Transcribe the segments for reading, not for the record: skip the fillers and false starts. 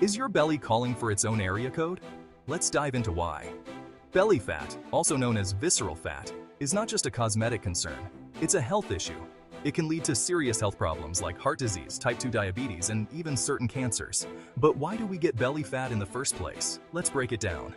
Is your belly calling for its own area code? Let's dive into why. Belly fat, also known as visceral fat, is not just a cosmetic concern, it's a health issue. It can lead to serious health problems like heart disease, type 2 diabetes, and even certain cancers. But why do we get belly fat in the first place? Let's break it down.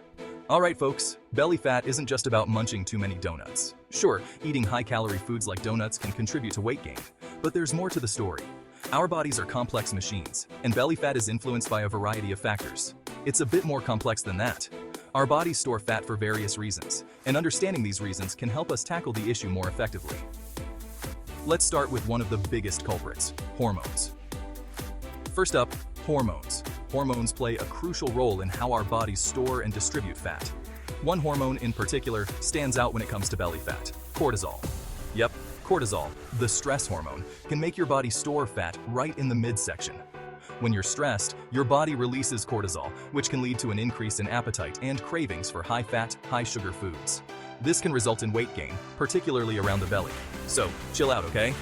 Alright folks, belly fat isn't just about munching too many donuts. Sure, eating high-calorie foods like donuts can contribute to weight gain, but there's more to the story. Our bodies are complex machines, and belly fat is influenced by a variety of factors. It's a bit more complex than that. Our bodies store fat for various reasons, and understanding these reasons can help us tackle the issue more effectively. Let's start with one of the biggest culprits, hormones. First up, hormones. Hormones play a crucial role in how our bodies store and distribute fat. One hormone in particular stands out when it comes to belly fat: cortisol. Yep, cortisol, the stress hormone, can make your body store fat right in the midsection. When you're stressed, your body releases cortisol, which can lead to an increase in appetite and cravings for high-fat, high-sugar foods. This can result in weight gain, particularly around the belly. So, chill out, okay?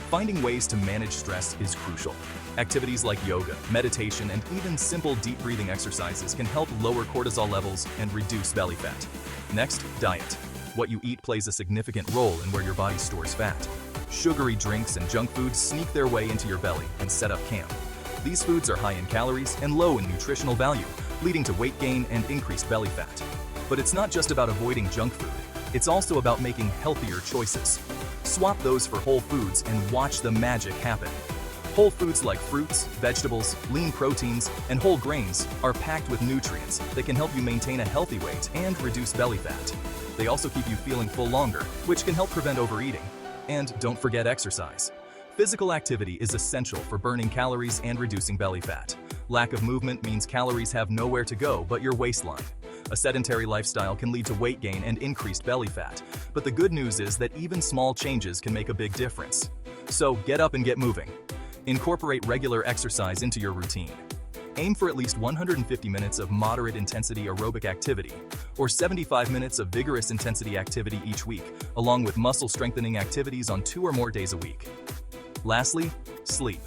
Finding ways to manage stress is crucial. Activities like yoga, meditation, and even simple deep breathing exercises can help lower cortisol levels and reduce belly fat. Next, diet. What you eat plays a significant role in where your body stores fat. Sugary drinks and junk foods sneak their way into your belly and set up camp. These foods are high in calories and low in nutritional value, leading to weight gain and increased belly fat. But it's not just about avoiding junk food. It's also about making healthier choices. Swap those for whole foods and watch the magic happen. Whole foods like fruits, vegetables, lean proteins, and whole grains are packed with nutrients that can help you maintain a healthy weight and reduce belly fat. They also keep you feeling full longer, which can help prevent overeating. And don't forget exercise. Physical activity is essential for burning calories and reducing belly fat. Lack of movement means calories have nowhere to go but your waistline. A sedentary lifestyle can lead to weight gain and increased belly fat, but the good news is that even small changes can make a big difference. So get up and get moving. Incorporate regular exercise into your routine. Aim for at least 150 minutes of moderate intensity aerobic activity, or 75 minutes of vigorous intensity activity each week, along with muscle strengthening activities on 2 or more days a week. Lastly, sleep.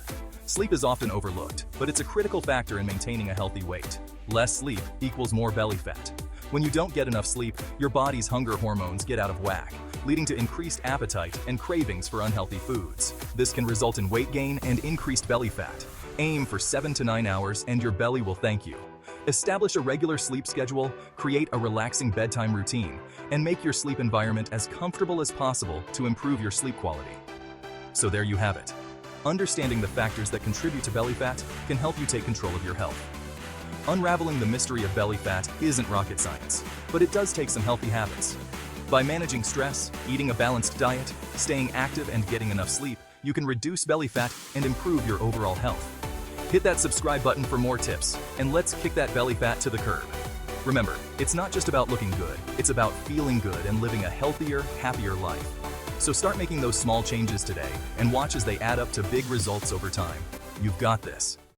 Sleep is often overlooked, but it's a critical factor in maintaining a healthy weight. Less sleep equals more belly fat. When you don't get enough sleep, your body's hunger hormones get out of whack, leading to increased appetite and cravings for unhealthy foods. This can result in weight gain and increased belly fat. Aim for 7 to 9 hours and your belly will thank you. Establish a regular sleep schedule, create a relaxing bedtime routine, and make your sleep environment as comfortable as possible to improve your sleep quality. So there you have it. Understanding the factors that contribute to belly fat can help you take control of your health. Unraveling the mystery of belly fat isn't rocket science, but it does take some healthy habits. By managing stress, eating a balanced diet, staying active, and getting enough sleep, you can reduce belly fat and improve your overall health. Hit that subscribe button for more tips, and let's kick that belly fat to the curb. Remember, it's not just about looking good, it's about feeling good and living a healthier, happier life. So start making those small changes today and watch as they add up to big results over time. You've got this.